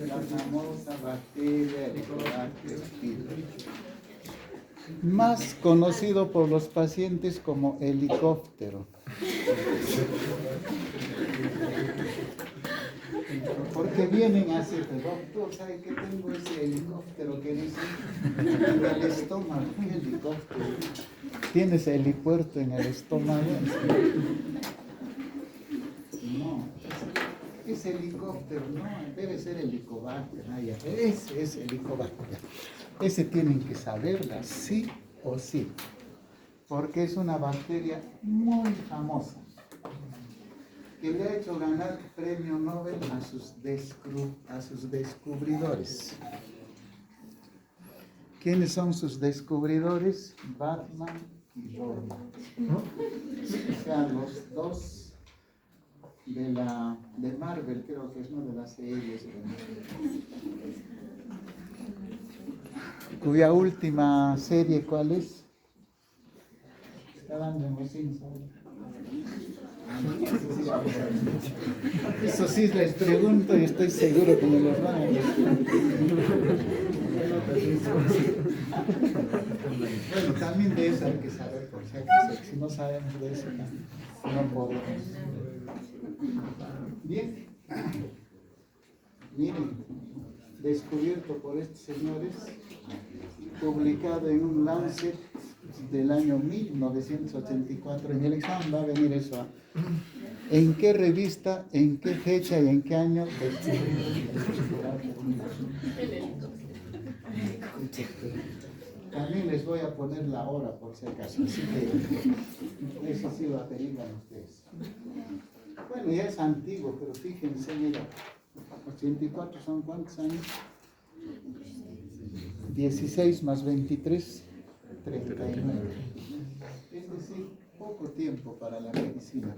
la famosa bacteria Helicobacter pylori, más conocido por los pacientes como helicóptero. Porque vienen así, doctor, ¿sabe qué tengo ese helicóptero que dice en el estómago? ¿Qué helicóptero? ¿Tienes helipuerto en el estómago? No, es helicóptero, no, debe ser helicobacter. Ese es helicobacter. Ese tienen que saberla, sí o sí, porque es una bacteria muy famosa, que le ha hecho ganar premio Nobel a sus descubridores. ¿Quiénes son sus descubridores? Batman y Robin. O sea, los dos de Marvel, creo que es una de las series. Cuya última serie, ¿cuál es? Está dando en los Simpsons. Eso sí les pregunto y estoy seguro que me los van a decir. Bueno, también de eso hay que saber, por si acaso, si no sabemos de eso, no podemos. Bien, miren, descubierto por estos señores, publicado en un Lancet del año 1984. En el examen va a venir eso. ¿En qué revista, en qué fecha y en qué año También les voy a poner la hora por si acaso, así que eso sí lo averiguan ustedes. Bueno, ya es antiguo, pero fíjense, mira, 84 son ¿cuántos años? 16 más 23, 39. Es decir, poco tiempo para la medicina.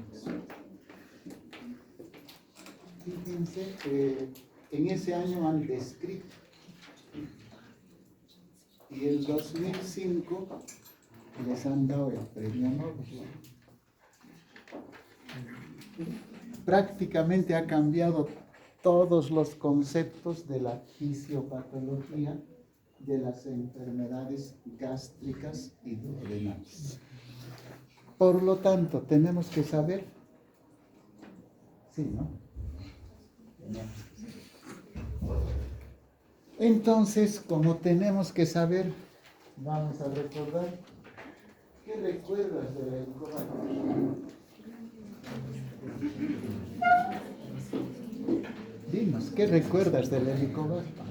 Fíjense que en ese año han descrito, y el 2005 les han dado el premio Nobel. Prácticamente ha cambiado todos los conceptos de la fisiopatología de las enfermedades gástricas y duodenales. Por lo tanto, tenemos que saber, sí, ¿no? Entonces, como tenemos que saber, vamos a recordar. ¿Qué recuerdas de la Helicobacter? Dinos, ¿qué recuerdas del Helicobacter?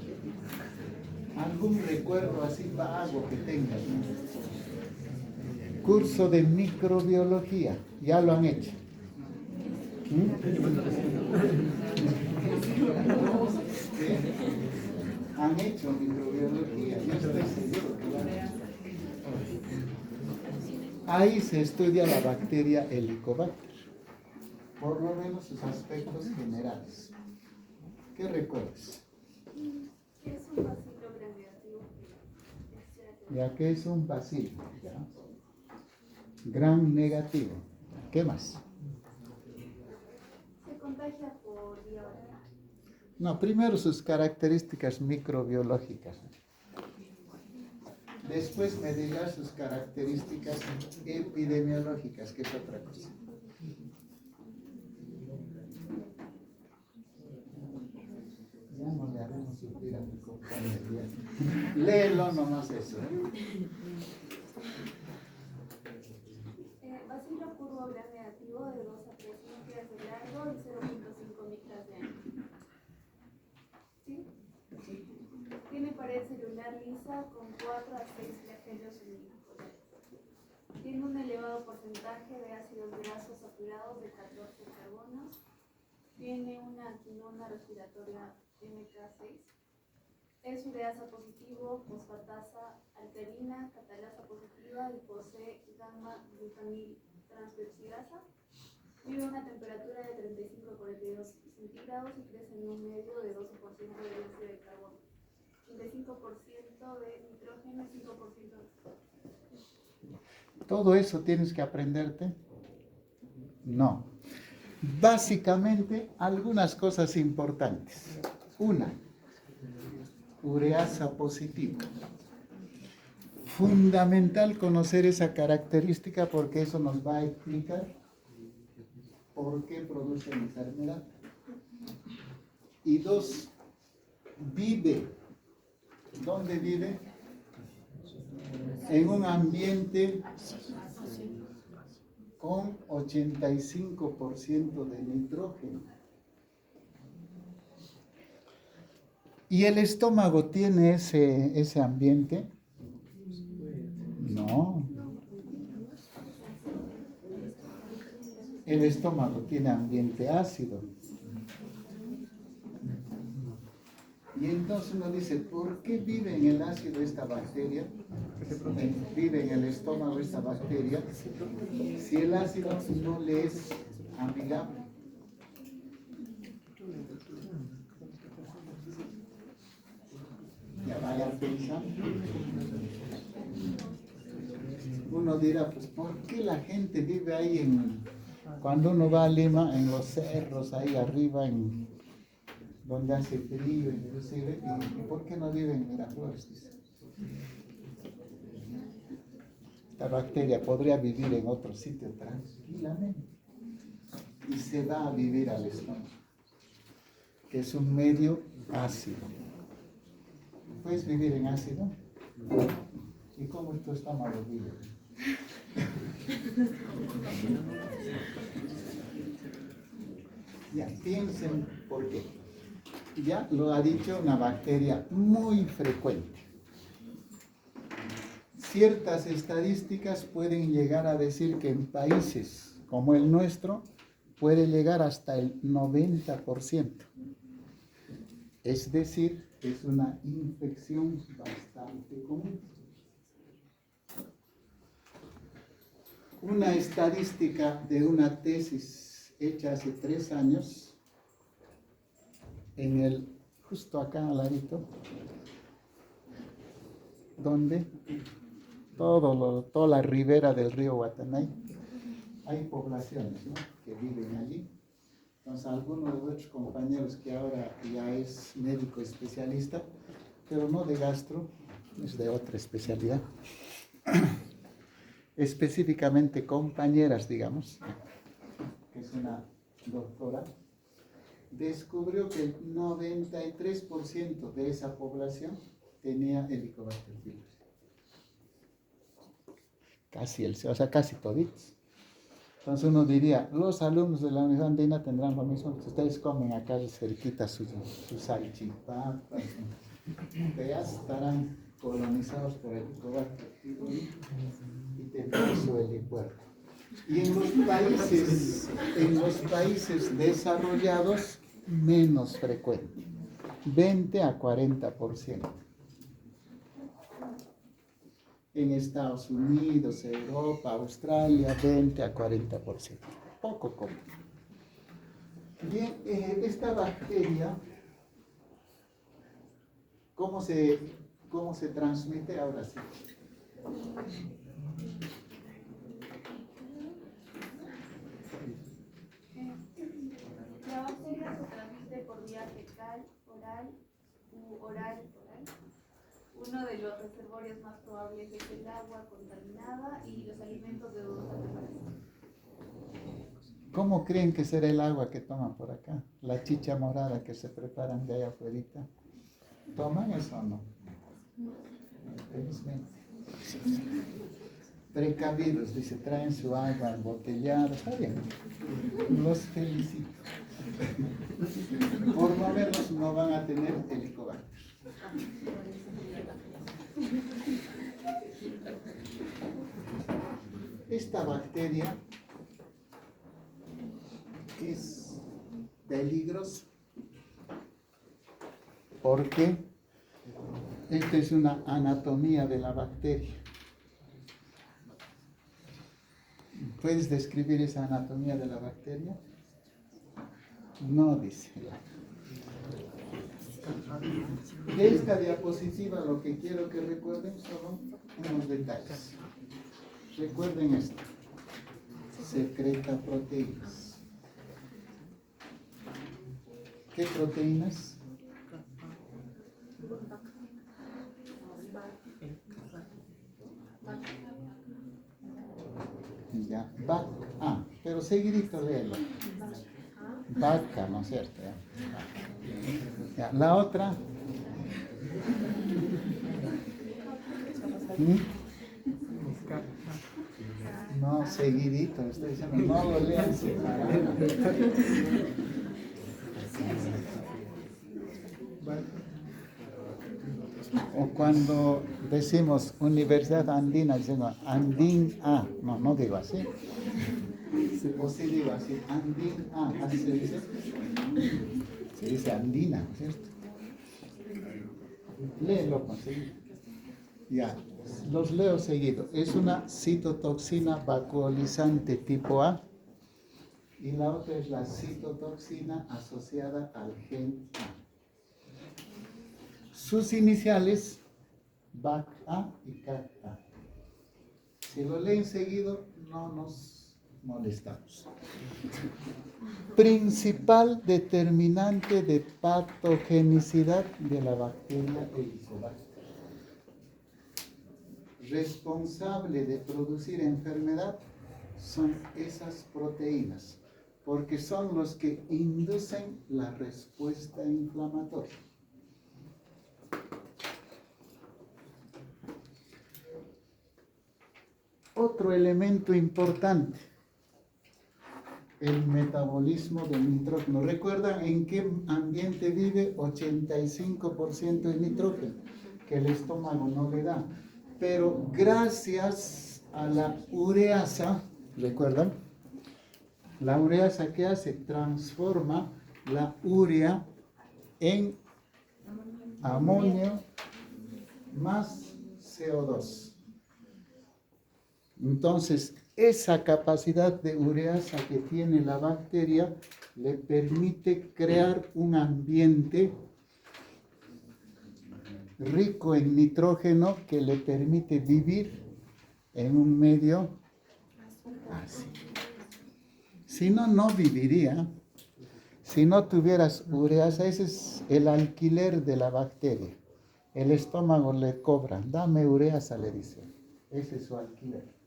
¿Algún recuerdo así vago que tengas? Curso de microbiología, ya lo han hecho. Han hecho microbiología, yo estoy seguro que lo han hecho. Ahí se estudia la bacteria Helicobacter, por lo menos sus aspectos generales. ¿Qué recuerdas? Es un bacilo gram negativo. Ya que es un bacilo, ¿ya? Gram negativo. ¿Qué más? Se contagia por vía oral. No, primero sus características microbiológicas. Después me dirás sus características epidemiológicas, que es otra cosa. Ya no le haremos sufrir a mi compañero. Léelo nomás eso. Bacilo curvo gram negativo de 2 a 3 micras de largo y 0.5 micras de ancho. ¿Sí? Tiene pared celular lisa con 4 a 6 flagelios unicolores. Tiene un elevado porcentaje de ácidos grasos saturados de 14 carbonos. Tiene una quinona respiratoria MK6. Es ureasa positivo, fosfatasa alcalina, catalasa positiva y posee gamma-glutamil transfersirasa. Vive a una temperatura de 35 a 42 centígrados y crece en un medio de 12% de dióxido de carbono, 35% de nitrógeno y 5% de... ¿Todo eso tienes que aprenderte? No. Básicamente, algunas cosas importantes. Una, ureasa positiva. Fundamental conocer esa característica porque eso nos va a explicar por qué produce enfermedad. Y dos, vive. ¿Dónde vive? En un ambiente con 85% de nitrógeno. ¿Y el estómago tiene ese ambiente? No. El estómago tiene ambiente ácido. Y entonces uno dice, ¿por qué vive en el ácido esta bacteria? Vive en el estómago esta bacteria, si el ácido no le es amigable. Ya vayan pensando. Uno dirá, pues, ¿por qué la gente vive ahí cuando uno va a Lima, en los cerros, ahí arriba, donde hace frío, inclusive, y por qué no vive en Miraflores? Dice. Esta bacteria podría vivir en otro sitio tranquilamente y se va a vivir al estómago, que es un medio ácido. ¿Puedes vivir en ácido? ¿Y cómo tu estómago vive? Ya, piensen por qué. Ya lo ha dicho, una bacteria muy frecuente. Ciertas estadísticas pueden llegar a decir que en países como el nuestro puede llegar hasta el 90%. Es decir, es una infección bastante común. Una estadística de una tesis hecha hace 3 años, justo acá al ladito, donde toda la ribera del río Guatanay, hay poblaciones, ¿no?, que viven allí. Entonces, algunos de nuestros compañeros que ahora ya es médico especialista, pero no de gastro, es de otra especialidad, específicamente compañeras, digamos, que es una doctora, descubrió que el 93% de esa población tenía Helicobacter pylori. Casi toditos. Entonces uno diría, los alumnos de la Universidad Andina tendrán lo mismo, que ustedes comen acá cerquita sus salchipapas, ya estarán colonizados por el Helicobacter pylori y tendrán su helipuerto. Y en los países desarrollados, menos frecuente, 20 a 40%. En Estados Unidos, Europa, Australia, 20 a 40%. Poco común. Bien, esta bacteria, ¿cómo se transmite ahora sí? La bacteria se transmite por vía fecal, oral u oral. Uno de los reservorios más probables es el agua contaminada y los alimentos de dudosa preparación. ¿Cómo creen que será el agua que toman por acá? La chicha morada que se preparan de allá afuera. ¿Toman eso o no? Felizmente. Precavidos, dice, traen su agua embotellada. Está bien. Los felicito. Por no verlos no van a tener Helicobacter. Esta bacteria es peligrosa porque esta es una anatomía de la bacteria. ¿Puedes describir esa anatomía de la bacteria? No, dice. De esta diapositiva lo que quiero que recuerden son unos detalles. Recuerden esto. Secreta proteínas. ¿Qué proteínas? Ya, vaca, pero seguidito léelo. Vaca, ¿no es cierto? Ya, la otra. No, seguidito, estoy diciendo, no lo lean separado. O cuando decimos Universidad Andina, decimos Andin A, no digo así. O sí digo así, Andin A, así se dice. Se dice Andina, ¿cierto? Léelo consigo. Ya, los leo seguido. Es una citotoxina vacuolizante tipo A y la otra es la citotoxina asociada al gen A. Sus iniciales, BAC-A y CAC-A. Si lo leen seguido, no nos molestamos. Principal determinante de patogenicidad de la bacteria Helicobacter. Responsable de producir enfermedad son esas proteínas, porque son los que inducen la respuesta inflamatoria. Otro elemento importante, el metabolismo del nitrógeno. ¿Recuerdan en qué ambiente vive 85% de nitrógeno? Que el estómago no le da. Pero gracias a la ureasa, ¿recuerdan? La ureasa, ¿qué hace? Transforma la urea en amonio más CO2. Entonces, esa capacidad de ureasa que tiene la bacteria le permite crear un ambiente rico en nitrógeno que le permite vivir en un medio así. Si no, no viviría. Si no tuvieras ureasa, ese es el alquiler de la bacteria. El estómago le cobra, dame ureasa, le dice. Ese es su alquiler.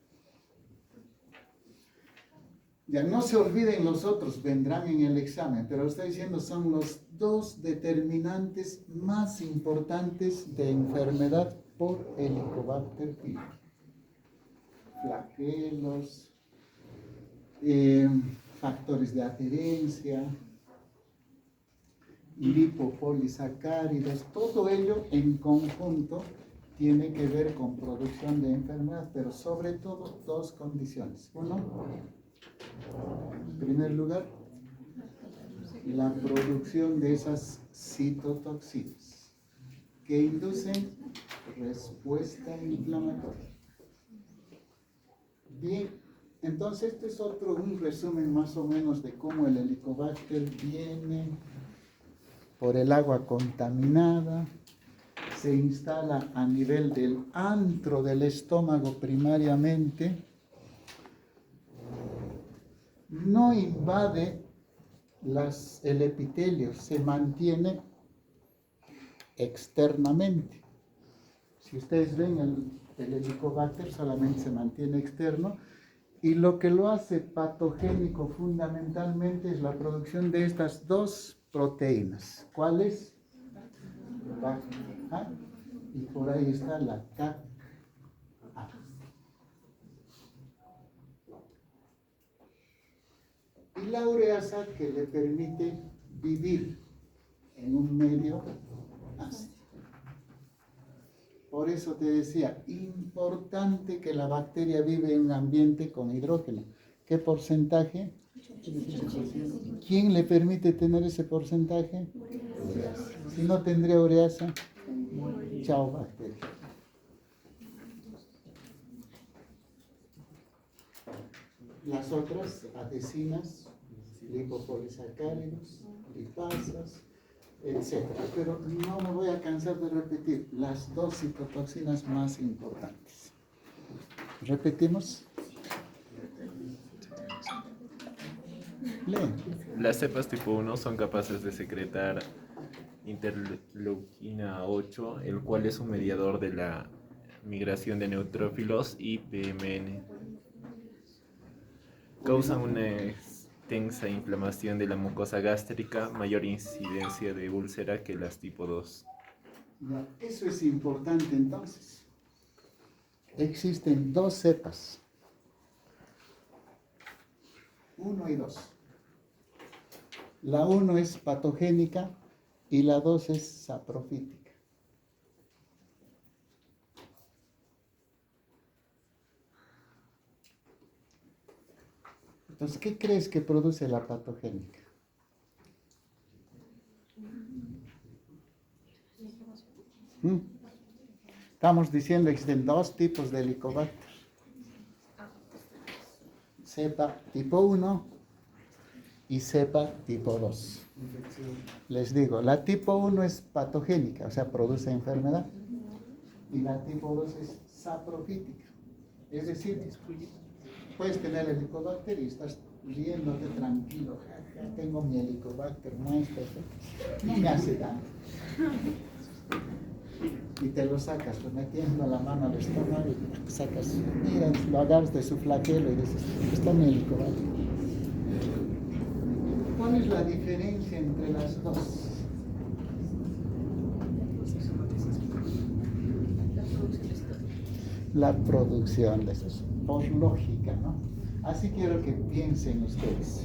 Ya no se olviden los otros, vendrán en el examen, pero estoy diciendo son los dos determinantes más importantes de enfermedad por Helicobacter pylori. Flagelos, factores de adherencia, lipopolisacáridos, todo ello en conjunto tiene que ver con producción de enfermedad, pero sobre todo dos condiciones. Uno, en primer lugar, la producción de esas citotoxinas que inducen respuesta inflamatoria. Bien, entonces este es un resumen más o menos de cómo el Helicobacter viene por el agua contaminada, se instala a nivel del antro del estómago primariamente, no invade el epitelio, se mantiene externamente. Si ustedes ven el Helicobacter solamente se mantiene externo y lo que lo hace patogénico fundamentalmente es la producción de estas dos proteínas. ¿Cuáles? BAC-A y por ahí está la CAC-A. Y la ureasa que le permite vivir en un medio ácido. Por eso te decía, importante que la bacteria vive en un ambiente con hidrógeno. ¿Qué porcentaje? ¿Quién le permite tener ese porcentaje? Ureasa. Si no tendría ureasa, chao bacteria. Las otras, adhesinas, lipopolisacáridos, lipasas, etc. Pero no me voy a cansar de repetir las dos citotoxinas más importantes. ¿Repetimos? Leen. Las cepas tipo 1 son capaces de secretar interleuquina 8, el cual es un mediador de la migración de neutrófilos y PMN. Causan una extensa inflamación de la mucosa gástrica, mayor incidencia de úlcera que las tipo 2. Ya, eso es importante entonces. Existen dos cepas, 1 y 2. La 1 es patogénica y la 2 es saprofítica. Entonces, ¿qué crees que produce la patogénica? Estamos diciendo que existen dos tipos de Helicobacter. Cepa tipo 1 y cepa tipo 2. Les digo, la tipo 1 es patogénica, o sea, produce enfermedad. Y la tipo 2 es saprofítica. Es decir, puedes tener Helicobacter y estás riéndote tranquilo. Ja, ja, tengo mi Helicobacter, no me hace daño. Y te lo sacas, pues metiendo la mano al estómago y sacas, mira, lo agarras de su flagelo y dices, está mi Helicobacter. ¿Cuál es la diferencia entre las dos? La producción de esos, por lógica, ¿no? Así quiero que piensen ustedes.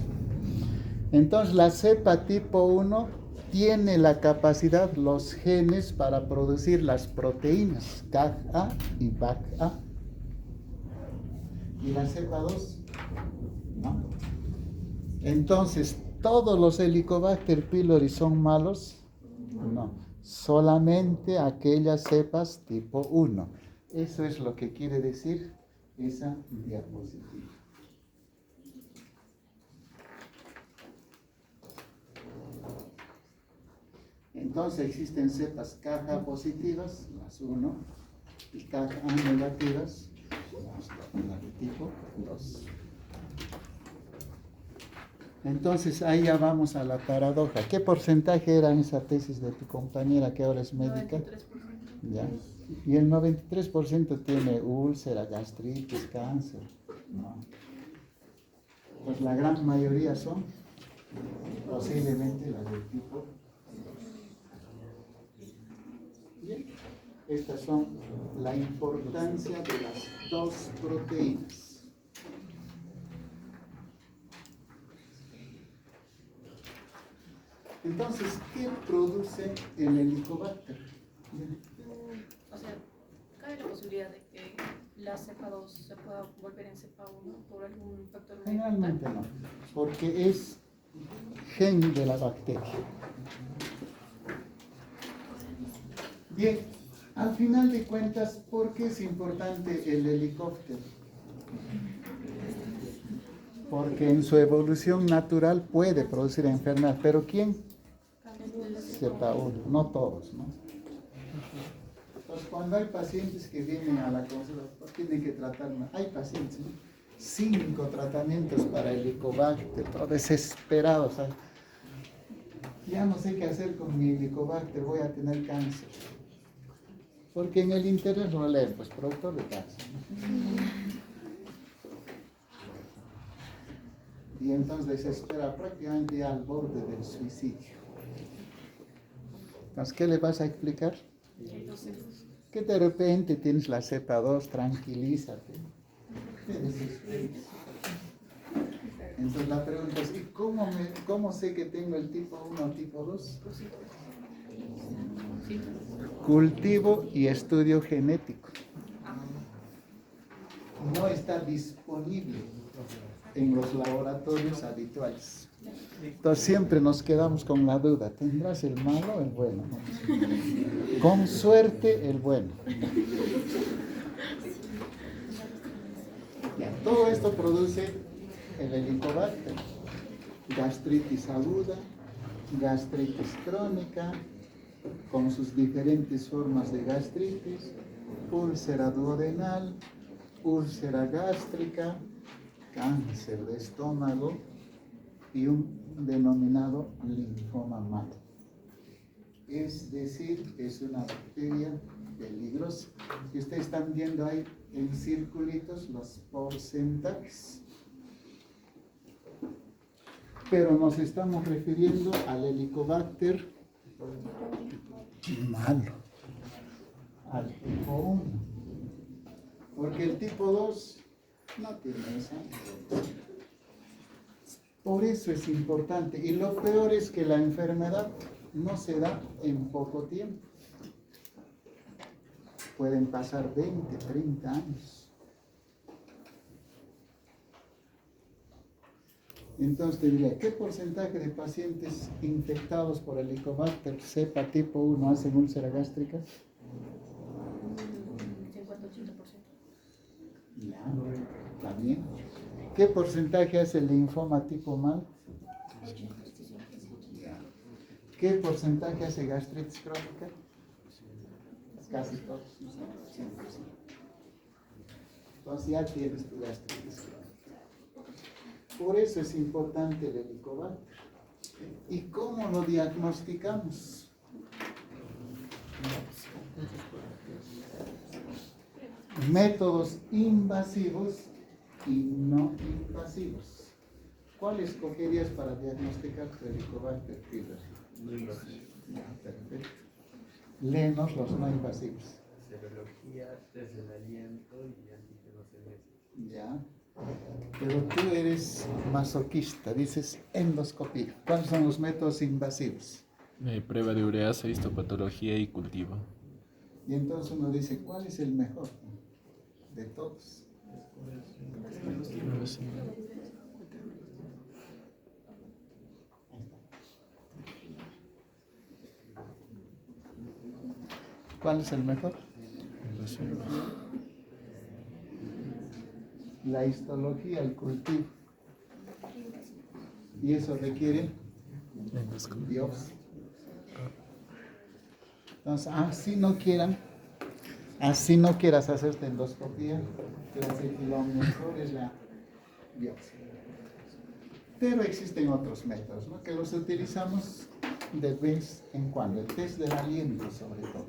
Entonces, la cepa tipo 1 tiene la capacidad, los genes para producir las proteínas CAG-A y BAC-A. ¿Y la cepa 2? No. Entonces, ¿todos los Helicobacter pylori son malos? No. Solamente aquellas cepas tipo 1. Eso es lo que quiere decir esa diapositiva. Entonces existen cepas CAG-A positivas, las 1, y CAG-A negativas, las de tipo 2. Entonces ahí ya vamos a la paradoja. ¿Qué porcentaje era en esa tesis de tu compañera que ahora es médica? 93%. ¿Ya? Y el 93% tiene úlcera, gastritis, cáncer. No. Pues la gran mayoría son posiblemente las del tipo. Bien. Estas son la importancia de las dos proteínas. Entonces, ¿qué produce el Helicobacter? O sea, ¿cabe la posibilidad de que la cepa 2 se pueda volver en cepa 1 por algún factor médico? Generalmente no, porque es gen de la bacteria. Bien, al final de cuentas, ¿por qué es importante el helicóptero? Porque en su evolución natural puede producir enfermedad, pero ¿quién? Cepa 1, no todos, ¿no? Entonces, cuando hay pacientes que vienen a la consulta, tienen que tratar, hay pacientes, ¿no? 5 tratamientos para Helicobacter, todos desesperados, ¿sabes? Ya no sé qué hacer con mi Helicobacter, voy a tener cáncer. Porque en el internet no leen, pues productor de cáncer, ¿no? Y entonces desespera prácticamente al borde del suicidio. Entonces, ¿qué le vas a explicar? Que de repente tienes la cepa 2, tranquilízate. Entonces la pregunta es, ¿y cómo sé que tengo el tipo 1 o tipo 2? Cultivo y estudio genético. No está disponible en los laboratorios habituales. Entonces siempre nos quedamos con la duda, ¿tendrás el malo o el bueno? Con suerte el bueno. Ya, todo esto produce el Helicobacter, gastritis aguda, gastritis crónica, con sus diferentes formas de gastritis, úlcera duodenal, úlcera gástrica, cáncer de estómago y un denominado linfoma malo. es decir, es una bacteria peligrosa. Y ustedes están viendo ahí en circulitos los porcentajes. Pero nos estamos refiriendo al Helicobacter malo, al tipo 1. Porque el tipo 2 no tiene esa. Por eso es importante. Y lo peor es que la enfermedad no se da en poco tiempo. Pueden pasar 20, 30 años. Entonces te diré, ¿qué porcentaje de pacientes infectados por Helicobacter cepa tipo 1 hacen úlcera gástrica? 50-80%. Ya, está bien. ¿Qué porcentaje hace el linfoma tipo mal? Ya. ¿Qué porcentaje hace gastritis crónica? Casi todos. Entonces ya tienes tu gastritis crónica. Por eso es importante el Helicobacter. ¿Y cómo lo diagnosticamos? Métodos invasivos y no invasivos. ¿Cuál escogerías para diagnosticar tu Helicobacter pylori? No invasivo. Ya, perfecto. Léenos los no invasivos. Serología, test del aliento y antígenos. Ya. Pero tú eres masoquista, dices endoscopía. ¿Cuáles son los métodos invasivos? Prueba de ureasa, histopatología y cultivo. Y entonces uno dice, ¿cuál es el mejor de todos? ¿Cuál es el mejor? La histología, el cultivo. Y eso requiere biopsia. Entonces, así no quieras hacerte endoscopía, lo mejor es la biopsia. Pero existen otros métodos, ¿no?, que los utilizamos de vez en cuando, el test del aliento sobre todo.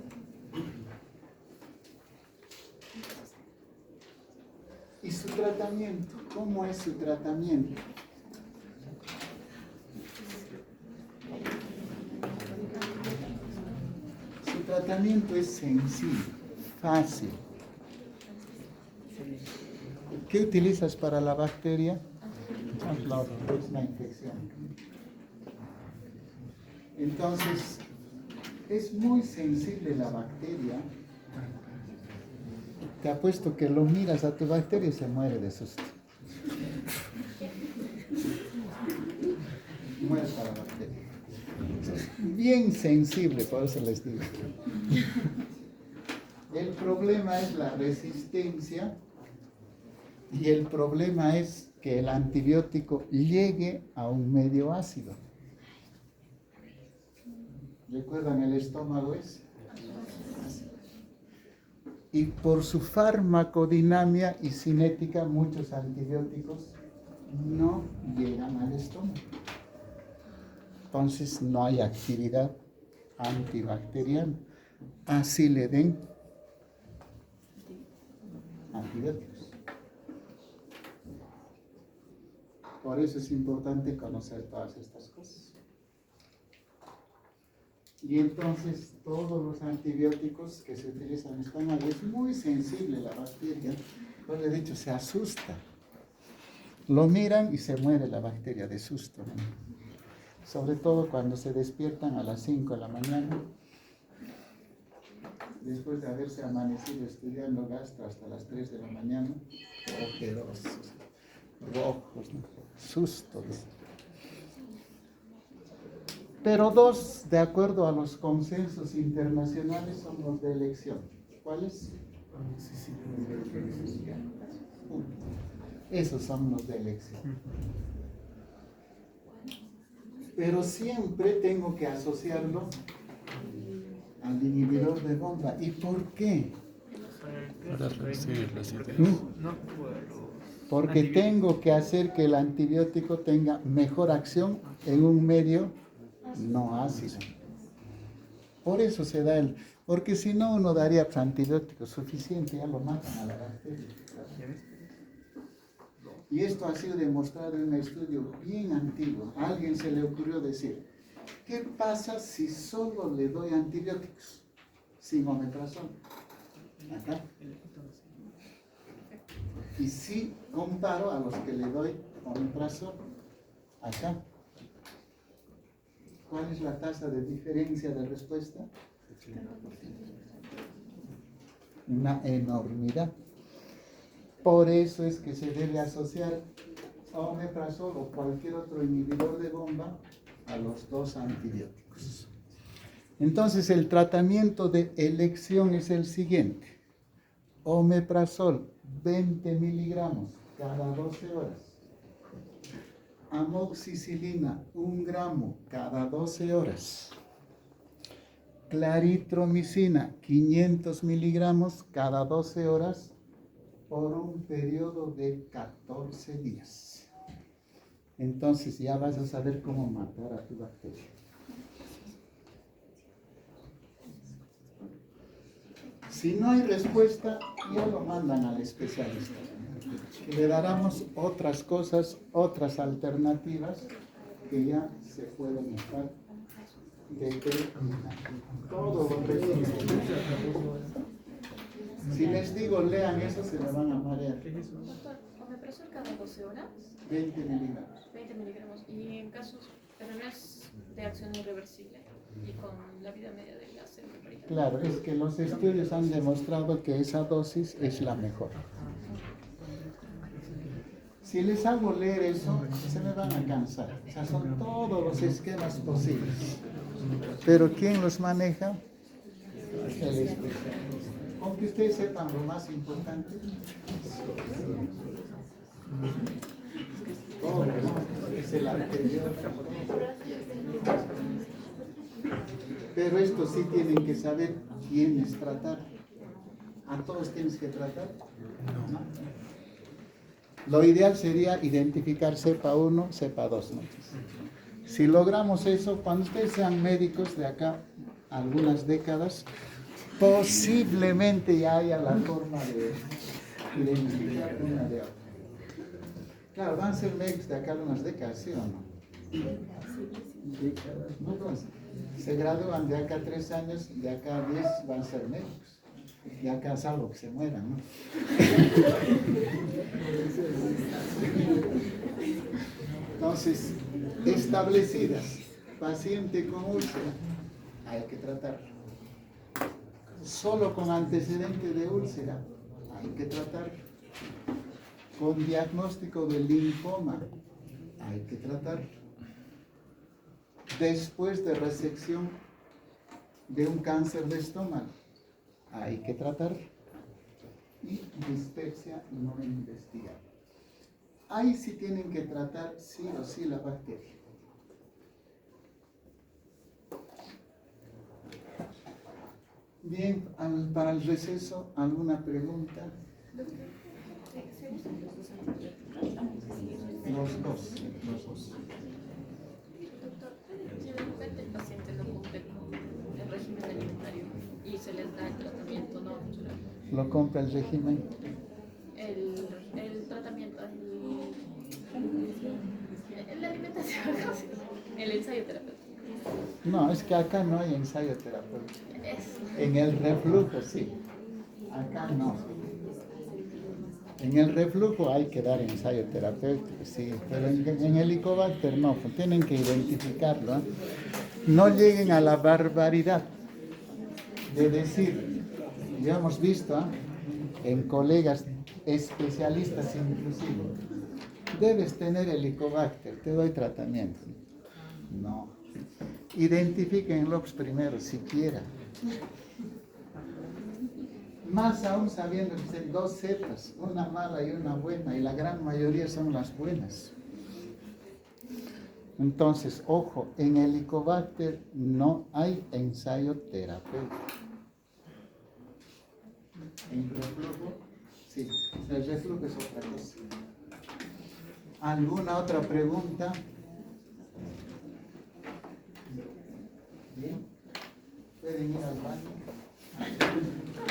¿Y su tratamiento? ¿Cómo es su tratamiento? Su tratamiento es sencillo, fácil. ¿Qué utilizas para la bacteria? Es una infección. Entonces, es muy sensible la bacteria. Te apuesto que lo miras a tu bacteria y se muere de susto. Muerta la bacteria. Es bien sensible, por eso les digo. El problema es la resistencia y el problema es que el antibiótico llegue a un medio ácido. ¿Recuerdan el estómago ese? Y por su farmacodinamia y cinética, muchos antibióticos no llegan al estómago. Entonces no hay actividad antibacteriana. Así le den antibióticos. Por eso es importante conocer todas estas cosas. Y entonces todos los antibióticos que se utilizan están ahí. Es muy sensible la bacteria. Como le he dicho, se asusta. Lo miran y se muere la bacteria de susto, ¿no? Sobre todo cuando se despiertan a las 5 de la mañana, después de haberse amanecido estudiando gastro hasta las 3 de la mañana, ojerosos, rojos, ¿no? Sustos. Pero dos, de acuerdo a los consensos internacionales, son los de elección. ¿Cuáles? Esos son los de elección. Pero siempre tengo que asociarlo al inhibidor de bomba. ¿Y por qué? Para reducir las ideas. Porque tengo que hacer que el antibiótico tenga mejor acción en un medio no ácido. Por eso se da porque si no uno daría antibióticos suficiente, ya lo matan a la bacteria. Y esto ha sido demostrado en un estudio bien antiguo. A alguien se le ocurrió decir, ¿qué pasa si solo le doy antibióticos sin omeprazol? Acá. Y si comparo a los que le doy omeprazol, acá. ¿Cuál es la tasa de diferencia de respuesta? Una enormidad. Por eso es que se debe asociar omeprazol o cualquier otro inhibidor de bomba a los dos antibióticos. Entonces el tratamiento de elección es el siguiente. Omeprazol 20 miligramos cada 12 horas. Amoxicilina 1 gramo cada 12 horas. Claritromicina 500 miligramos cada 12 horas por un periodo de 14 días. Entonces ya vas a saber cómo matar a tu bacteria. Si no hay respuesta, ya lo mandan al especialista. Le daremos otras cosas, otras alternativas que ya se pueden estar determinando. Todo lo resumen. Si les digo, lean eso, se me van a marear. Doctor, omeprazol cada 12 horas, 20 miligramos. 20 miligramos, y en casos, pero no es de acción irreversible y con la vida media de la célula. Claro, es que los estudios han demostrado que esa dosis es la mejor. Si les hago leer eso, se me van a cansar. O sea, son todos los esquemas posibles. Pero ¿quién los maneja? El especialista. Aunque ustedes sepan lo más importante. Todo, ¿no? Es el anterior. Pero esto sí tienen que saber quiénes tratar. ¿A todos tienes que tratar? No. Lo ideal sería identificar cepa 1, cepa 2. ¿No? Si logramos eso, cuando ustedes sean médicos de acá algunas décadas, posiblemente ya haya la forma de identificar una de otra. Claro, van a ser médicos de acá unas décadas, ¿sí o no? No, pues, se gradúan de acá 3 años, de acá 10 van a ser médicos. De acá salvo que se mueran, ¿no? Entonces, establecidas, paciente con úlcera, hay que tratarlo. Solo con antecedente de úlcera, hay que tratarlo. Con diagnóstico de linfoma, hay que tratarlo. Después de resección de un cáncer de estómago, hay que tratarlo. Y dispepsia no investigada. Ahí sí tienen que tratar sí o sí la bacteria. Bien, para el receso, ¿alguna pregunta? Los dos. Doctor, si de repente el paciente no cumple con el régimen alimentario y se les da el tratamiento, ¿no? ¿Lo compra el régimen? El tratamiento, la alimentación, el ensayo terapéutico. No, es que acá no hay ensayo terapéutico. En el reflujo sí, acá no. En el reflujo hay que dar ensayo terapéutico, sí, pero en Helicobacter no, tienen que identificarlo. ¿Eh? No lleguen a la barbaridad de decir, ya hemos visto en colegas especialistas inclusive, debes tener Helicobacter, te doy tratamiento. No. Identifíquenlo primero, siquiera. Más aún sabiendo que hay 2 cepas, una mala y una buena, y la gran mayoría son las buenas. Entonces, ojo, en Helicobacter no hay ensayo terapéutico. En reflujo, sí, el reflujo es otra cosa. ¿Alguna otra pregunta? Bien. Pueden ir al baño.